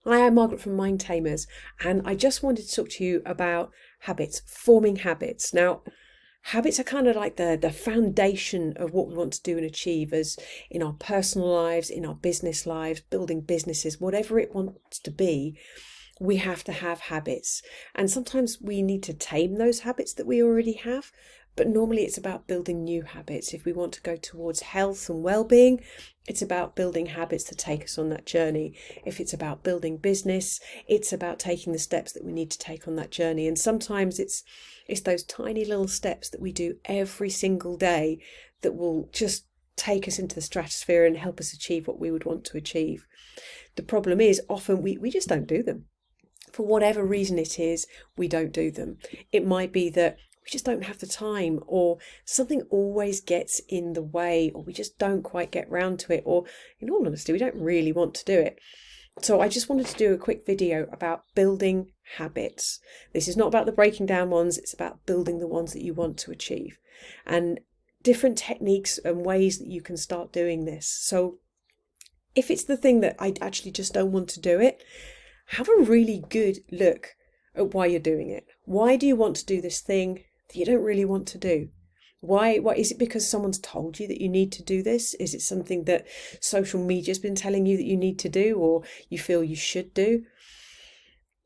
Hi, I'm Margaret from Mind Tamers, and I just wanted to talk to you about habits, forming habits. Now, habits are kind of like the foundation of what we want to do and achieve as in our personal lives, in our business lives, building businesses, whatever it wants to be. We have to have habits. And sometimes we need to tame those habits that we already have. But normally it's about building new habits. If we want to go towards health and well-being, it's about building habits to take us on that journey. If it's about building business, it's about taking the steps that we need to take on that journey. And sometimes it's those tiny little steps that we do every single day that will just take us into the stratosphere and help us achieve what we would want to achieve. The problem is often we just don't do them. For whatever reason it is, we don't do them. It might be that we just don't have the time, or something always gets in the way, or we just don't quite get round to it, or in all honesty, we don't really want to do it. So I just wanted to do a quick video about building habits. This is not about the breaking down ones, it's about building the ones that you want to achieve, and different techniques and ways that you can start doing this. So if it's the thing that I actually just don't want to do it, have a really good look at why you're doing it. Why do you want to do this thing that you don't really want to do? Why is it because someone's told you that you need to do this? Is it something that social media's been telling you that you need to do, or you feel you should do?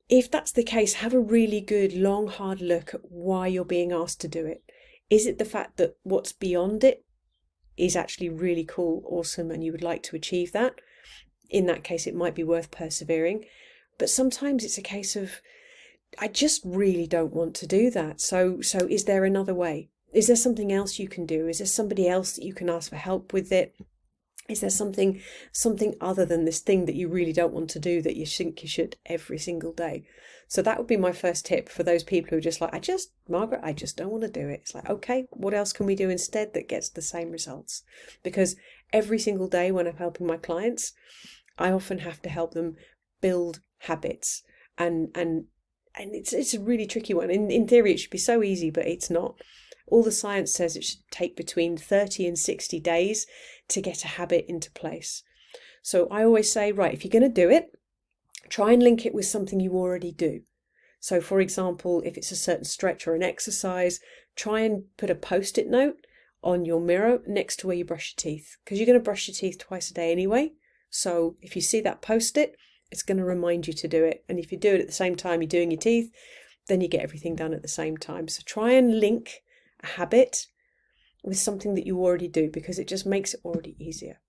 If that's the case, have a really good, long, hard look at why you're being asked to do it. Is it the fact that what's beyond it is actually really cool, awesome, and you would like to achieve that? In that case, it might be worth persevering. But sometimes it's a case of, I just really don't want to do that. So is there another way? Is there something else you can do? Is there somebody else that you can ask for help with it? Is there something other than this thing that you really don't want to do that you think you should every single day? So that would be my first tip for those people who are just like, Margaret, I just don't want to do it. It's like, okay, what else can we do instead that gets the same results? Because every single day when I'm helping my clients, I often have to help them build habits, and it's a really tricky one. In theory it should be so easy, but it's not. All the science says it should take between 30 and 60 days to get a habit into place. So I always say, right, if you're going to do it, try and link it with something you already do. So for example, if it's a certain stretch or an exercise, try and put a post-it note on your mirror next to where you brush your teeth, because you're going to brush your teeth twice a day anyway. So if you see that post-it, it's going to remind you to do it. And if you do it at the same time you're doing your teeth, then you get everything done at the same time. So try and link a habit with something that you already do, because it just makes it already easier.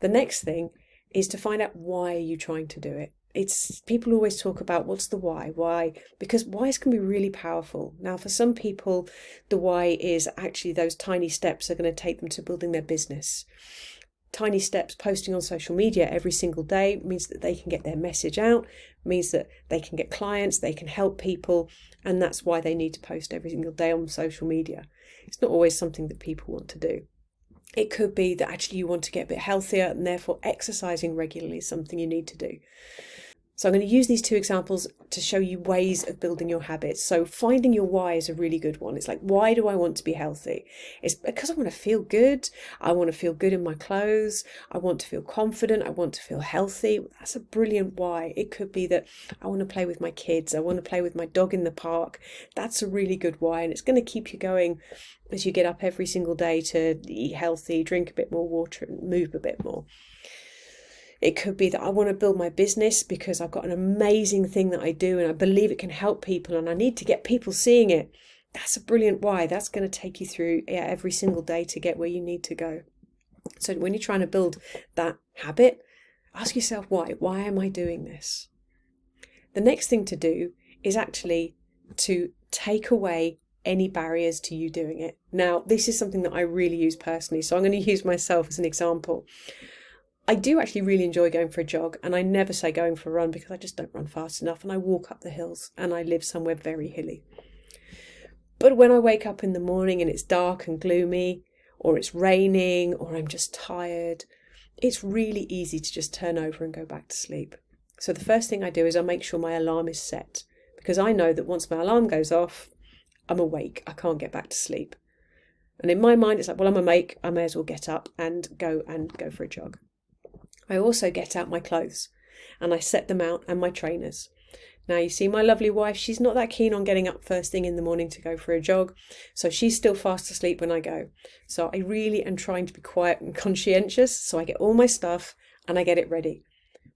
The next thing is to find out why are you trying to do it. It's people always talk about what's the why, because whys can be really powerful. Now, for some people, the why is actually those tiny steps are going to take them to building their business. Tiny steps posting on social media every single day means that they can get their message out, means that they can get clients, they can help people, and that's why they need to post every single day on social media. It's not always something that people want to do. It could be that actually you want to get a bit healthier, and therefore exercising regularly is something you need to do. So I'm going to use these two examples to show you ways of building your habits. So finding your why is a really good one. It's like, why do I want to be healthy? It's because I want to feel good. I want to feel good in my clothes. I want to feel confident. I want to feel healthy. That's a brilliant why. It could be that I want to play with my kids. I want to play with my dog in the park. That's a really good why. And it's going to keep you going as you get up every single day to eat healthy, drink a bit more water, and move a bit more. It could be that I want to build my business because I've got an amazing thing that I do and I believe it can help people and I need to get people seeing it. That's a brilliant why. That's going to take you through every single day to get where you need to go. So when you're trying to build that habit, ask yourself why. Why am I doing this? The next thing to do is actually to take away any barriers to you doing it. Now, this is something that I really use personally, so I'm going to use myself as an example. I do actually really enjoy going for a jog, and I never say going for a run because I just don't run fast enough, and I walk up the hills and I live somewhere very hilly. But when I wake up in the morning and it's dark and gloomy, or it's raining, or I'm just tired, it's really easy to just turn over and go back to sleep. So the first thing I do is I make sure my alarm is set, because I know that once my alarm goes off, I'm awake, I can't get back to sleep. And in my mind, it's like, well, I'm awake, I may as well get up and go for a jog. I also get out my clothes. and I set them out and my trainers. Now, you see, my lovely wife, she's not that keen on getting up first thing in the morning to go for a jog, so she's still fast asleep when I go. So I really am trying to be quiet and conscientious, so I get all my stuff and I get it ready.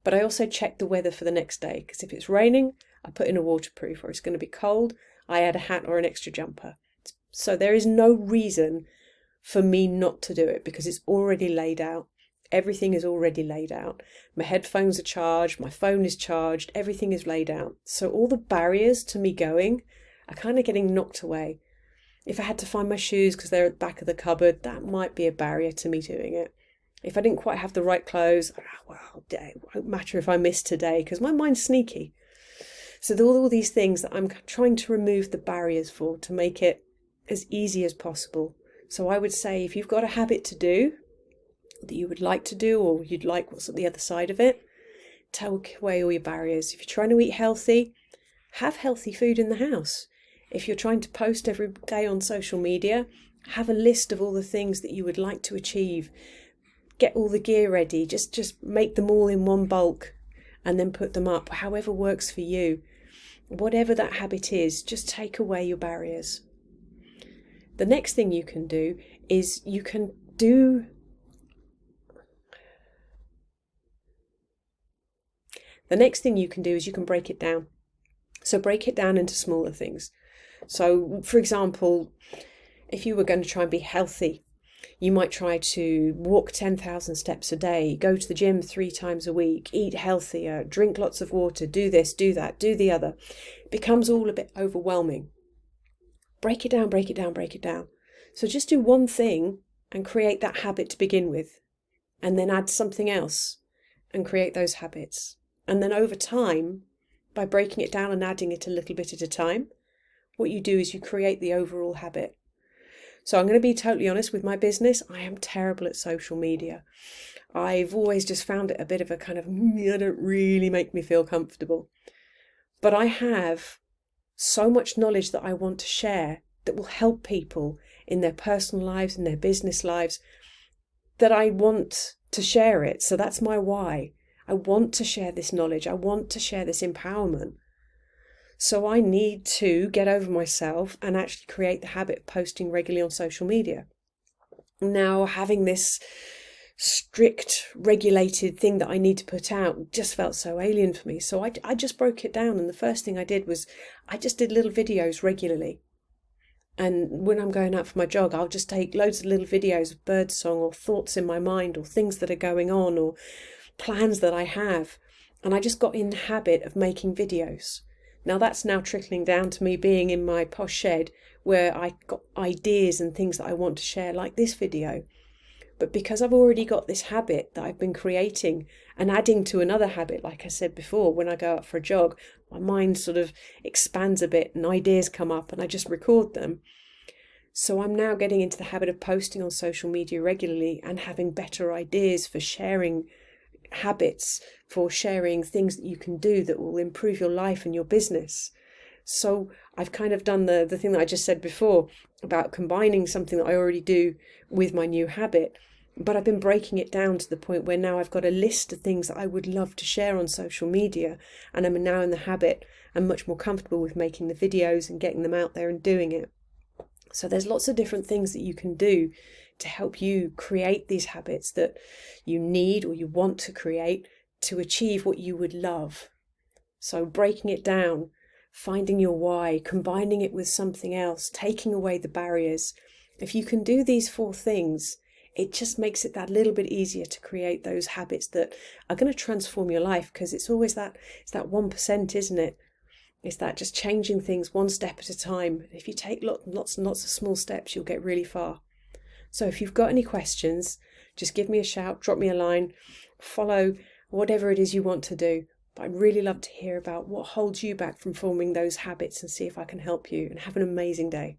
But I also check the weather for the next day, because if it's raining, I put in a waterproof, or it's going to be cold, I add a hat or an extra jumper. So there is no reason for me not to do it, because it's already laid out. Everything is already laid out. My headphones are charged, my phone is charged, everything is laid out. So all the barriers to me going are kind of getting knocked away. If I had to find my shoes because they're at the back of the cupboard, that might be a barrier to me doing it. If I didn't quite have the right clothes, well, it won't matter if I miss today, because my mind's sneaky. So all these things that I'm trying to remove the barriers for, to make it as easy as possible. So I would say, if you've got a habit to do, that you would like to do, or you'd like what's at the other side of it, take away all your barriers. If you're trying to eat healthy, have healthy food in the house. If you're trying to post every day on social media, have a list of all the things that you would like to achieve. Get all the gear ready. Just make them all in one bulk and then put them up, however works for you. Whatever that habit is, just take away your barriers. The next thing you can do is you can break it down. So break it down into smaller things. So, for example, if you were going to try and be healthy, you might try to walk 10,000 steps a day, go to the gym 3 times a week, eat healthier, drink lots of water, do this, do that, do the other. It becomes all a bit overwhelming. Break it down, break it down, break it down. So just do one thing and create that habit to begin with, and then add something else and create those habits. And then over time, by breaking it down and adding it a little bit at a time, what you do is you create the overall habit. So I'm going to be totally honest with my business. I am terrible at social media. I've always just found it a bit of a kind of, it don't really make me feel comfortable. But I have so much knowledge that I want to share that will help people in their personal lives, in their business lives, that I want to share it. So that's my why. I want to share this knowledge. I want to share this empowerment. So I need to get over myself and actually create the habit of posting regularly on social media. Now, having this strict, regulated thing that I need to put out just felt so alien for me. So I just broke it down. And the first thing I did was I just did little videos regularly. And when I'm going out for my jog, I'll just take loads of little videos of birdsong or thoughts in my mind or things that are going on or plans that I have. And I just got in the habit of making videos. Now that's now trickling down to me being in my posh shed where I got ideas and things that I want to share, like this video. But because I've already got this habit that I've been creating and adding to another habit, like I said before, when I go out for a jog, my mind sort of expands a bit and ideas come up and I just record them. So I'm now getting into the habit of posting on social media regularly and having better ideas for sharing habits, for sharing things that you can do that will improve your life and your business. So I've kind of done the thing that I just said before about combining something that I already do with my new habit, but I've been breaking it down to the point where now I've got a list of things that I would love to share on social media, and I'm now in the habit and much more comfortable with making the videos and getting them out there and doing it. So there's lots of different things that you can do to help you create these habits that you need or you want to create to achieve what you would love. So breaking it down, finding your why, combining it with something else, taking away the barriers. If you can do these 4 things, it just makes it that little bit easier to create those habits that are going to transform your life, because it's always that 1%, isn't it? It's that just changing things one step at a time. If you take lots and lots of small steps, you'll get really far. So if you've got any questions, just give me a shout, drop me a line, follow whatever it is you want to do. But I'd really love to hear about what holds you back from forming those habits and see if I can help you. And have an amazing day.